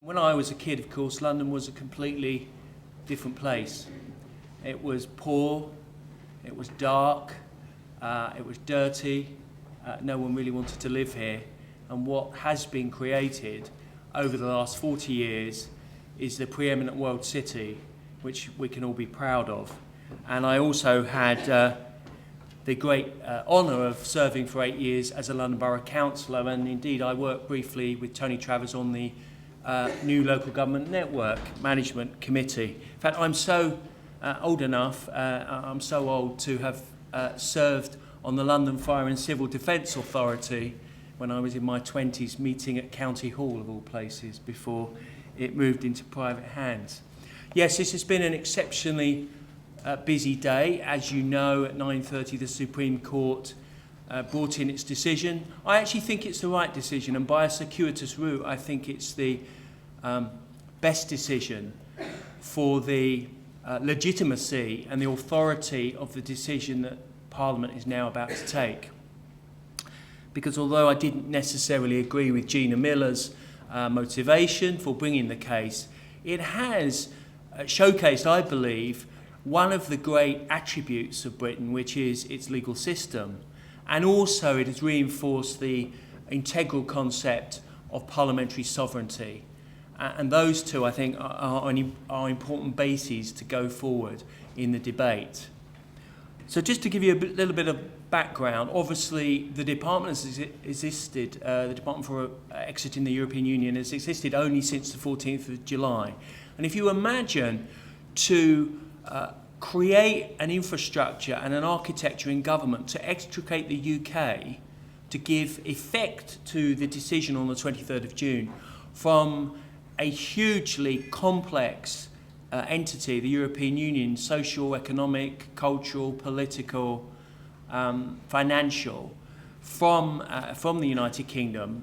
When I was a kid, of course, London was a completely different place. It was poor, it was dark, it was dirty, no one really wanted to live here. And what has been created over the last 40 years is the preeminent world city, which we can all be proud of. And I also had the great honour of serving for 8 years as a London Borough Councillor, and indeed I worked briefly with Tony Travers on the new Local Government Network Management Committee. In fact, I'm so old enough, I'm so old to have served on the London Fire and Civil Defence Authority when I was in my 20s, meeting at County Hall of all places before it moved into private hands. Yes, this has been an exceptionally busy day. As you know, at 9:30 the Supreme Court brought in its decision. I actually think it's the right decision, and by a circuitous route I think it's the best decision for the legitimacy and the authority of the decision that Parliament is now about to take. Because although I didn't necessarily agree with Gina Miller's motivation for bringing the case, it has showcased, I believe, one of the great attributes of Britain, which is its legal system. And also it has reinforced the integral concept of parliamentary sovereignty. And those two, I think, are important bases to go forward in the debate. So just to give you a little bit of background, obviously the department has existed, the Department for Exiting the European Union has existed only since the 14th of July. And if you imagine to create an infrastructure and an architecture in government to extricate the UK, to give effect to the decision on the 23rd of June from a hugely complex entity, the European Union, social, economic, cultural, political, financial, from the United Kingdom,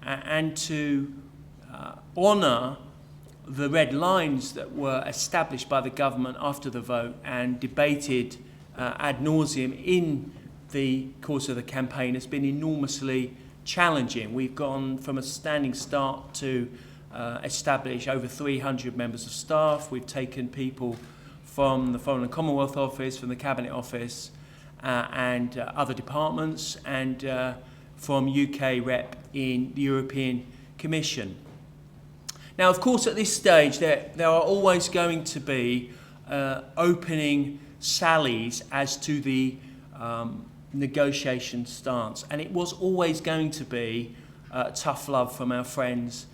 and to honour the red lines that were established by the government after the vote and debated ad nauseum in the course of the campaign has been enormously challenging. We've gone from a standing start to establish over 300 members of staff. We've taken people from the Foreign and Commonwealth Office, from the Cabinet Office, and other departments, and from UK rep in the European Commission. Now, of course, at this stage, there are always going to be opening sallies as to the negotiation stance, and it was always going to be tough love from our friends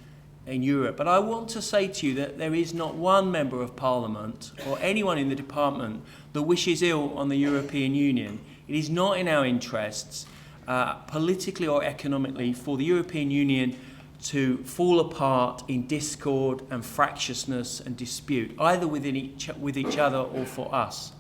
in Europe. But I want to say to you that there is not one member of Parliament or anyone in the department that wishes ill on the European Union. It is not in our interests, politically or economically, for the European Union to fall apart in discord and fractiousness and dispute, either with each other or for us.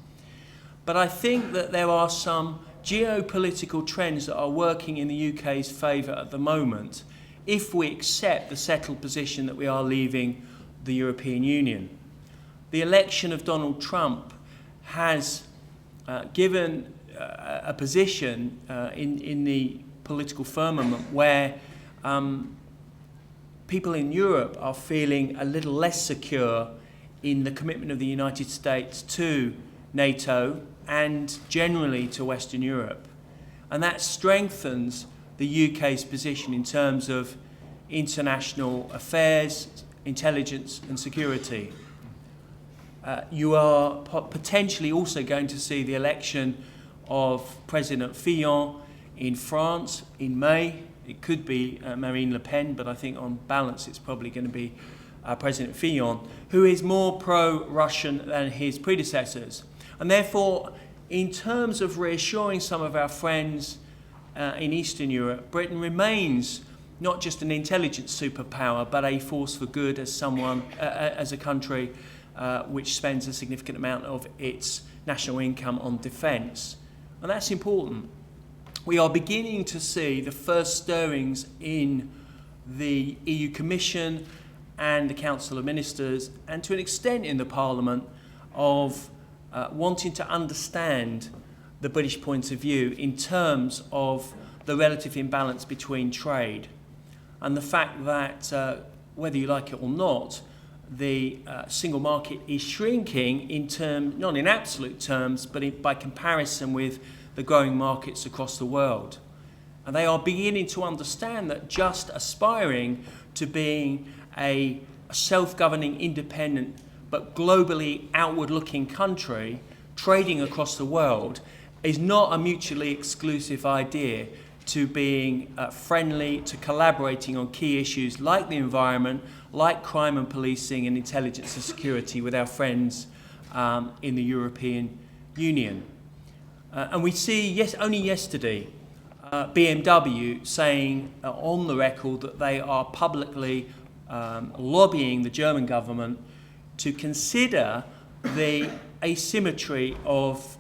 But I think that there are some geopolitical trends that are working in the UK's favour at the moment, if we accept the settled position that we are leaving the European Union. The election of Donald Trump has given a position in the political firmament where people in Europe are feeling a little less secure in the commitment of the United States to NATO and generally to Western Europe. And that strengthens the UK's position in terms of international affairs, intelligence and security. You are potentially also going to see the election of President Fillon in France in May. It could be Marine Le Pen, but I think on balance it's probably going to be President Fillon, who is more pro-Russian than his predecessors. And therefore, in terms of reassuring some of our friends in Eastern Europe, Britain remains not just an intelligence superpower, but a force for good as a country which spends a significant amount of its national income on defence. And that's important. We are beginning to see the first stirrings in the EU Commission and the Council of Ministers, and to an extent in the Parliament, of wanting to understand the British point of view in terms of the relative imbalance between trade and the fact that whether you like it or not, the single market is shrinking in terms, not in absolute terms, but by comparison with the growing markets across the world. And they are beginning to understand that just aspiring to being a self-governing, independent, but globally outward-looking country, trading across the world, is not a mutually exclusive idea to being friendly, to collaborating on key issues like the environment, like crime and policing and intelligence and security with our friends in the European Union. And we see, only yesterday, BMW saying on the record that they are publicly lobbying the German government to consider the asymmetry of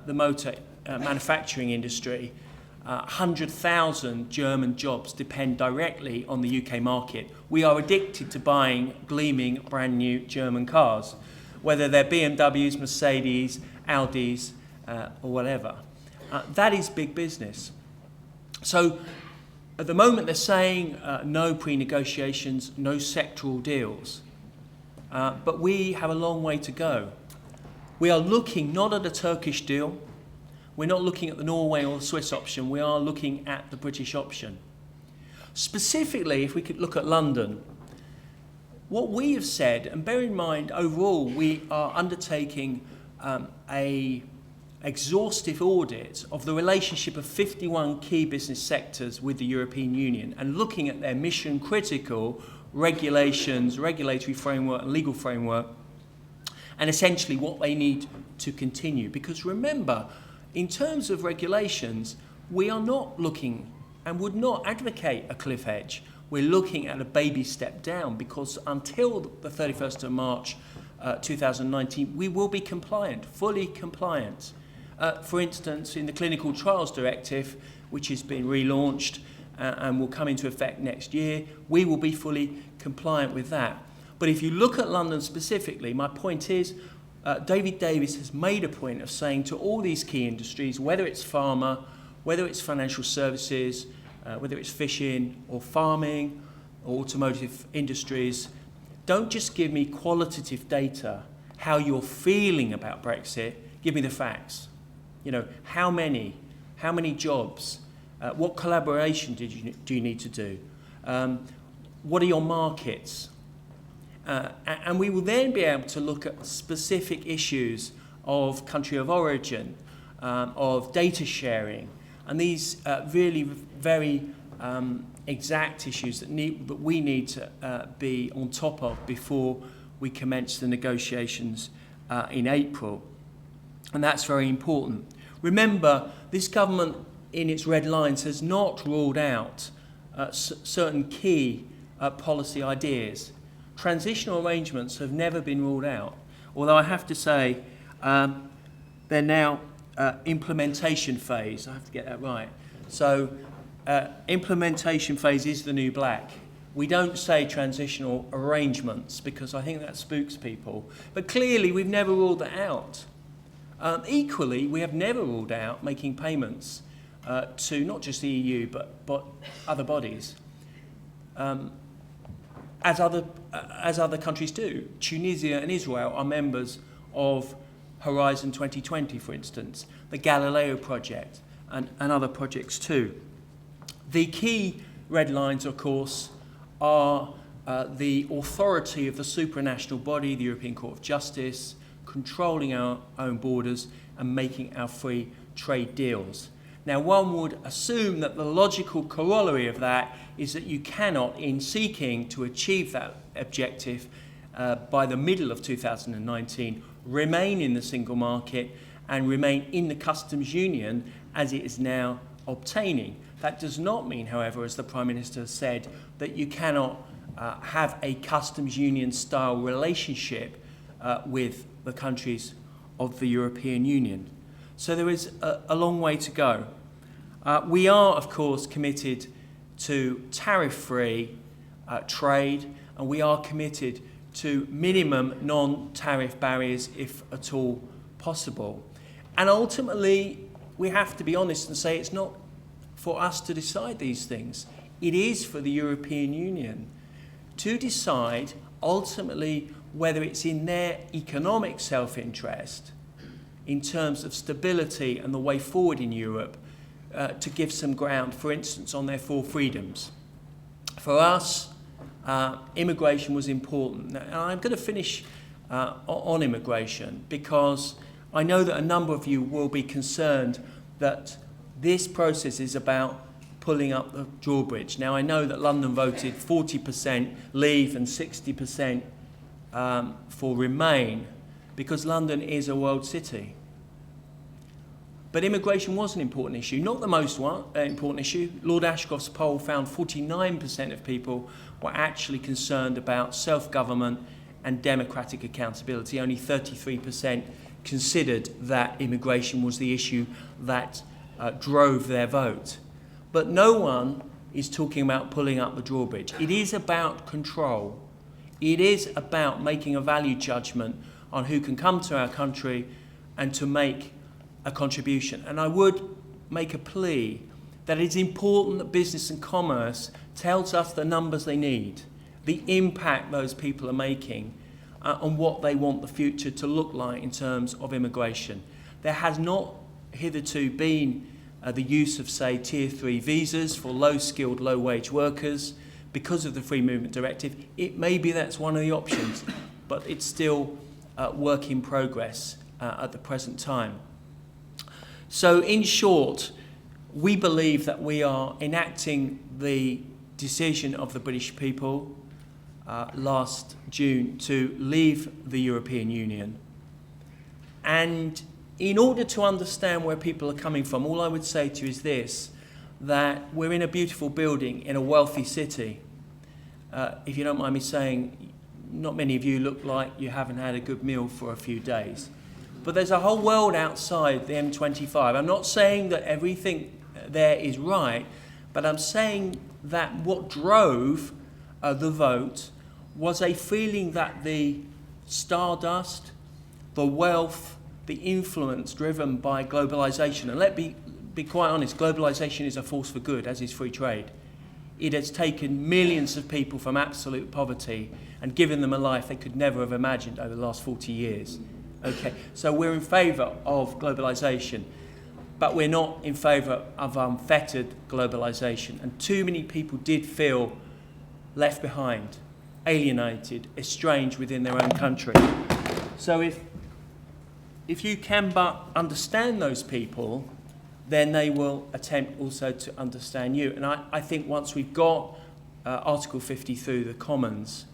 the motor manufacturing industry. 100,000 German jobs depend directly on the UK market. We are addicted to buying gleaming brand new German cars, whether they're BMWs, Mercedes, Audis, or whatever. That is big business. So at the moment they're saying no pre-negotiations, no sectoral deals. But we have a long way to go. We are looking not at a Turkish deal. We're not looking at the Norway or the Swiss option. We are looking at the British option. Specifically, if we could look at London, what we have said, and bear in mind, overall, we are undertaking a exhaustive audit of the relationship of 51 key business sectors with the European Union and looking at their mission-critical regulations, regulatory framework, and legal framework, and essentially what they need to continue. Because remember, in terms of regulations, we are not looking and would not advocate a cliff edge. We're looking at a baby step down because until the 31st of March 2019, we will be compliant, fully compliant. For instance, in the Clinical Trials Directive, which has been relaunched and will come into effect next year, we will be fully compliant with that. But if you look at London specifically, my point is, David Davis has made a point of saying to all these key industries, whether it's pharma, whether it's financial services, whether it's fishing or farming or automotive industries, don't just give me qualitative data, how you're feeling about Brexit, give me the facts. You know, how many jobs, what collaboration do you need to do? What are your markets? And we will then be able to look at specific issues of country of origin, of data sharing, and these really very exact issues that we need to be on top of before we commence the negotiations in April. And that's very important. Remember, this government in its red lines has not ruled out certain key policy ideas. Transitional arrangements have never been ruled out, although I have to say they're now implementation phase. I have to get that right. So implementation phase is the new black. We don't say transitional arrangements because I think that spooks people. But clearly we've never ruled that out. Equally, we have never ruled out making payments to not just the EU but other bodies. As other countries do. Tunisia and Israel are members of Horizon 2020, for instance, the Galileo project, and other projects too. The key red lines, of course, are the authority of the supranational body, the European Court of Justice, controlling our own borders and making our free trade deals. Now, one would assume that the logical corollary of that is that you cannot, in seeking to achieve that objective by the middle of 2019, remain in the single market and remain in the customs union as it is now obtaining. That does not mean, however, as the Prime Minister has said, that you cannot have a customs union style relationship with the countries of the European Union. So there is a long way to go. We are, of course, committed to tariff-free trade, and we are committed to minimum non-tariff barriers if at all possible. And ultimately, we have to be honest and say it's not for us to decide these things. It is for the European Union to decide ultimately whether it's in their economic self-interest in terms of stability and the way forward in Europe to give some ground, for instance, on their 4 freedoms. For us, immigration was important. And I'm going to finish on immigration because I know that a number of you will be concerned that this process is about pulling up the drawbridge. Now, I know that London voted 40% leave and 60% for remain because London is a world city. But immigration was an important issue, not the most important issue. Lord Ashcroft's poll found 49% of people were actually concerned about self-government and democratic accountability. Only 33% considered that immigration was the issue that drove their vote. But no one is talking about pulling up the drawbridge. It is about control. It is about making a value judgment on who can come to our country and to make a contribution. And I would make a plea that it's important that business and commerce tells us the numbers they need, the impact those people are making, and what they want the future to look like in terms of immigration. There has not hitherto been the use of, say, Tier 3 visas for low-skilled, low-wage workers because of the Free Movement Directive. It may be that's one of the options, but it's still work in progress at the present time. So, in short, we believe that we are enacting the decision of the British people last June to leave the European Union. And in order to understand where people are coming from, all I would say to you is this, that we're in a beautiful building in a wealthy city. If you don't mind me saying, not many of you look like you haven't had a good meal for a few days. But there's a whole world outside the M25. I'm not saying that everything there is right, but I'm saying that what drove the vote was a feeling that the stardust, the wealth, the influence driven by globalisation, and let me be quite honest, globalisation is a force for good, as is free trade. It has taken millions of people from absolute poverty and given them a life they could never have imagined over the last 40 years. Okay, so we're in favour of globalisation, but we're not in favour of unfettered globalisation. And too many people did feel left behind, alienated, estranged within their own country. So if you can but understand those people, then they will attempt also to understand you. And I think once we've got Article 50 through the Commons,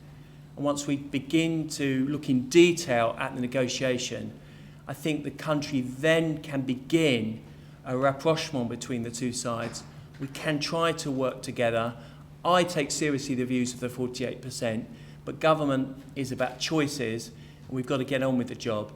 and once we begin to look in detail at the negotiation, I think the country then can begin a rapprochement between the two sides. We can try to work together. I take seriously the views of the 48%, but government is about choices, and we've got to get on with the job.